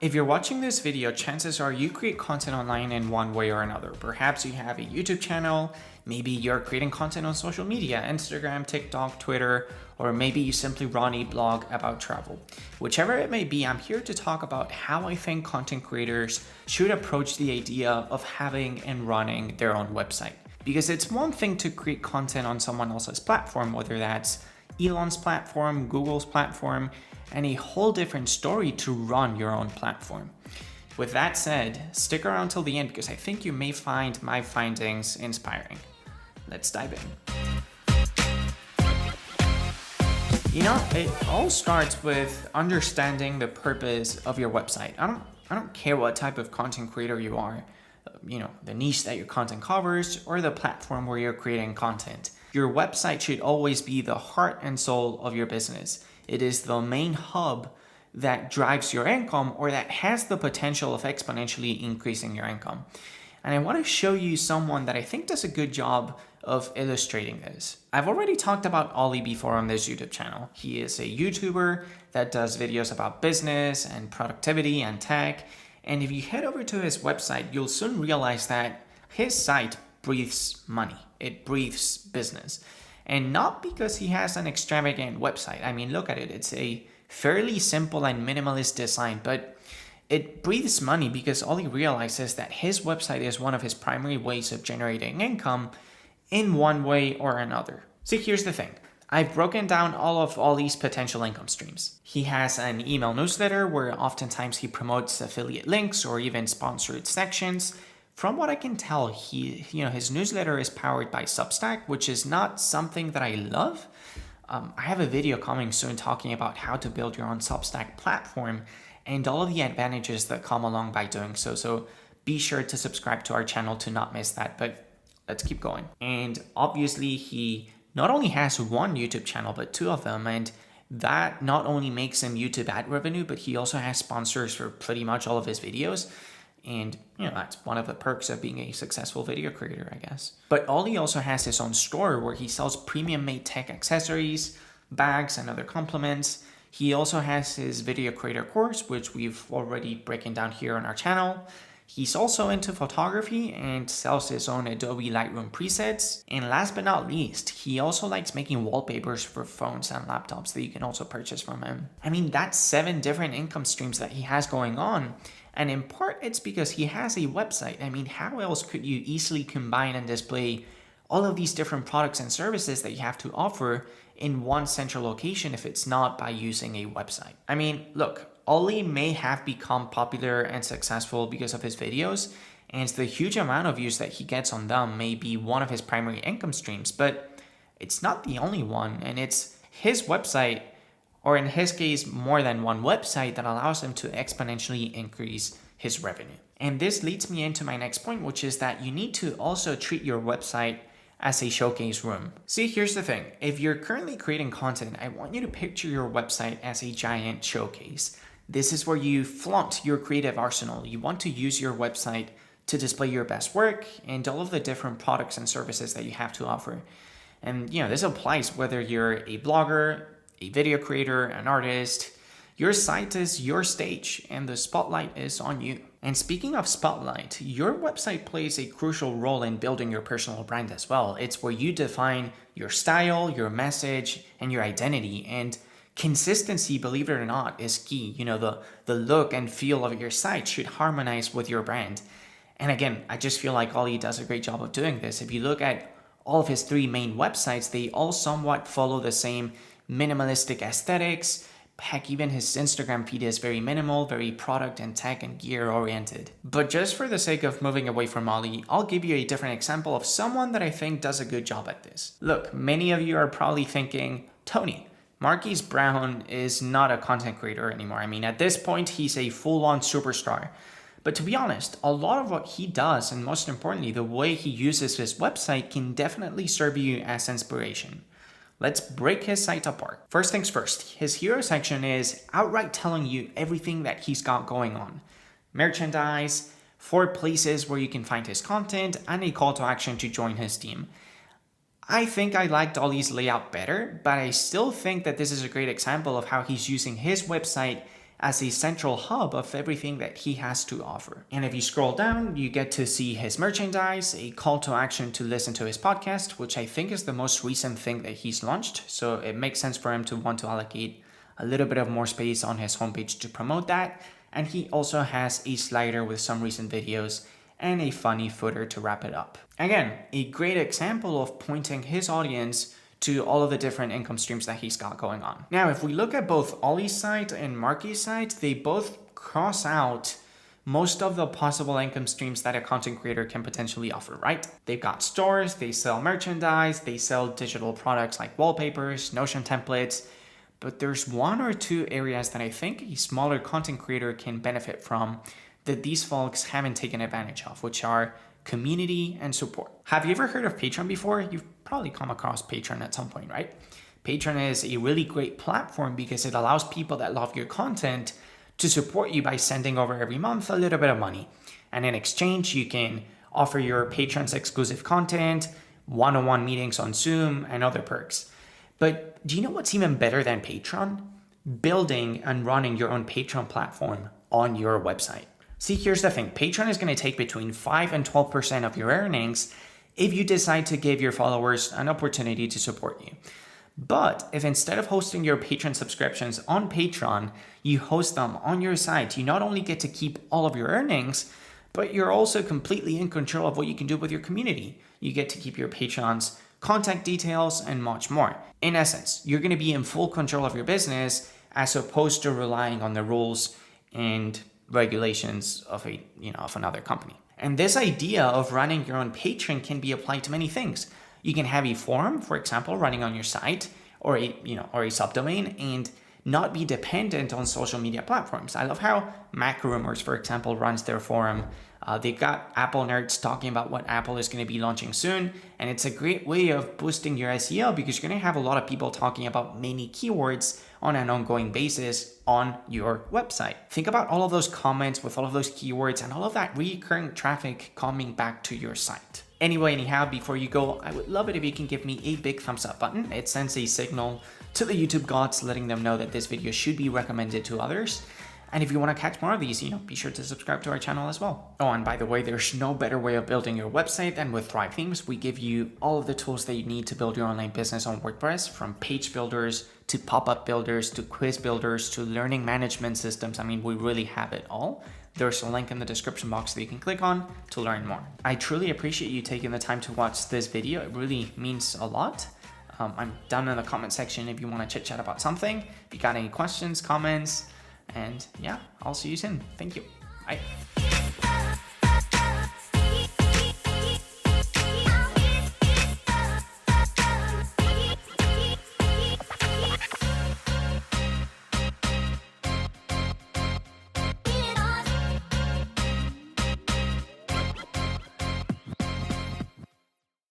If you're watching this video, chances are you create content online in one way or another. Perhaps you have a YouTube channel, maybe you're creating content on social media, Instagram, TikTok, Twitter, or maybe you simply run a blog about travel. Whichever it may be, I'm here to talk about how I think content creators should approach the idea of having and running their own website. Because it's one thing to create content on someone else's platform, whether that's Elon's platform, Google's platform, and a whole different story to run your own platform. With that said, stick around till the end because I think you may find my findings inspiring. Let's dive in. It all starts with understanding the purpose of your website. I don't care what type of content creator you are, the niche that your content covers or the platform where you're creating content. Your website should always be the heart and soul of your business. It is the main hub that drives your income or that has the potential of exponentially increasing your income. And I want to show you someone that I think does a good job of illustrating this. I've already talked about Ollie before on this YouTube channel. He is a YouTuber that does videos about business and productivity and tech. And if you head over to his website, you'll soon realize that his site breathes money. It breathes business. And not because he has an extravagant website. I mean, look at it. It's a fairly simple and minimalist design, but it breathes money because all he realizes that his website is one of his primary ways of generating income in one way or another. So here's the thing. I've broken down all of Ollie's potential income streams. He has an email newsletter where oftentimes he promotes affiliate links or even sponsored sections. From what I can tell, his newsletter is powered by Substack, which is not something that I love. I have a video coming soon talking about how to build your own Substack platform and all of the advantages that come along by doing so. So be sure to subscribe to our channel to not miss that, but let's keep going. And obviously he not only has one YouTube channel, but two of them. And that not only makes him YouTube ad revenue, but he also has sponsors for pretty much all of his videos. And, that's one of the perks of being a successful video creator, I guess. But Ollie also has his own store where he sells premium made tech accessories, bags, and other compliments. He also has his video creator course, which we've already broken down here on our channel. He's also into photography and sells his own Adobe Lightroom presets. And last but not least, he also likes making wallpapers for phones and laptops that you can also purchase from him. I mean, that's 7 different income streams that he has going on. And in part, it's because he has a website. I mean, how else could you easily combine and display all of these different products and services that you have to offer in one central location if it's not by using a website? I mean, look, Ollie may have become popular and successful because of his videos, and the huge amount of views that he gets on them may be one of his primary income streams, but it's not the only one, and it's his website, or in his case, more than one website that allows him to exponentially increase his revenue. And this leads me into my next point, which is that you need to also treat your website as a showcase room. See, here's the thing. If you're currently creating content, I want you to picture your website as a giant showcase. This is where you flaunt your creative arsenal. You want to use your website to display your best work and all of the different products and services that you have to offer. And this applies whether you're a blogger, a video creator, an artist. Your site is your stage and the spotlight is on you. And speaking of spotlight, your website plays a crucial role in building your personal brand as well. It's where you define your style, your message, and your identity. And consistency, believe it or not, is key. The look and feel of your site should harmonize with your brand. And again, I just feel like Ollie does a great job of doing this. If you look at all of his 3 main websites, they all somewhat follow the same minimalistic aesthetics. Heck, even his Instagram feed is very minimal, very product and tech and gear oriented. But just for the sake of moving away from Ollie, I'll give you a different example of someone that I think does a good job at this. Look, many of you are probably thinking, Tony, Marquise Brown is not a content creator anymore. I mean, at this point, he's a full-on superstar. But to be honest, a lot of what he does, and most importantly, the way he uses his website can definitely serve you as inspiration. Let's break his site apart. First things first, his hero section is outright telling you everything that he's got going on. Merchandise, 4 places where you can find his content, and a call to action to join his team. I think I liked Ollie's layout better, but I still think that this is a great example of how he's using his website as a central hub of everything that he has to offer. And if you scroll down, you get to see his merchandise, a call to action to listen to his podcast, which I think is the most recent thing that he's launched. So it makes sense for him to want to allocate a little bit of more space on his homepage to promote that. And he also has a slider with some recent videos and a funny footer to wrap it up. Again, a great example of pointing his audience to all of the different income streams that he's got going on. Now, if we look at both Ollie's site and Marky's site, they both cross out most of the possible income streams that a content creator can potentially offer, right? They've got stores, they sell merchandise, they sell digital products like wallpapers, Notion templates, but there's one or two areas that I think a smaller content creator can benefit from that these folks haven't taken advantage of, which are community and support. Have you ever heard of Patreon before? You've probably come across Patreon at some point, right? Patreon is a really great platform because it allows people that love your content to support you by sending over every month a little bit of money. And in exchange, you can offer your patrons exclusive content, one-on-one meetings on Zoom, and other perks. But do you know what's even better than Patreon? Building and running your own Patreon platform on your website. See, here's the thing. Patreon is going to take between 5 and 12% of your earnings if you decide to give your followers an opportunity to support you. But if instead of hosting your Patreon subscriptions on Patreon, you host them on your site, you not only get to keep all of your earnings, but you're also completely in control of what you can do with your community. You get to keep your patrons' contact details and much more. In essence, you're going to be in full control of your business as opposed to relying on the rules and regulations of another company. And this idea of running your own Patreon can be applied to many things. You can have a forum, for example, running on your site or a subdomain and not be dependent on social media platforms. I love how MacRumors, for example, runs their forum. They've got Apple nerds talking about what Apple is going to be launching soon. And it's a great way of boosting your SEO because you're going to have a lot of people talking about many keywords on an ongoing basis on your website. Think about all of those comments with all of those keywords and all of that recurring traffic coming back to your site. Anyhow, before you go, I would love it if you can give me a big thumbs up button. It sends a signal to the YouTube gods letting them know that this video should be recommended to others. And if you want to catch more of these, be sure to subscribe to our channel as well. Oh, and by the way, there's no better way of building your website than with Thrive Themes. We give you all of the tools that you need to build your online business on WordPress, from page builders to pop-up builders to quiz builders to learning management systems. We really have it all. There's a link in the description box that you can click on to learn more. I truly appreciate you taking the time to watch this video. It really means a lot. I'm down in the comment section if you want to chit chat about something. If you got any questions, comments, and yeah, I'll see you soon. Thank you. Bye.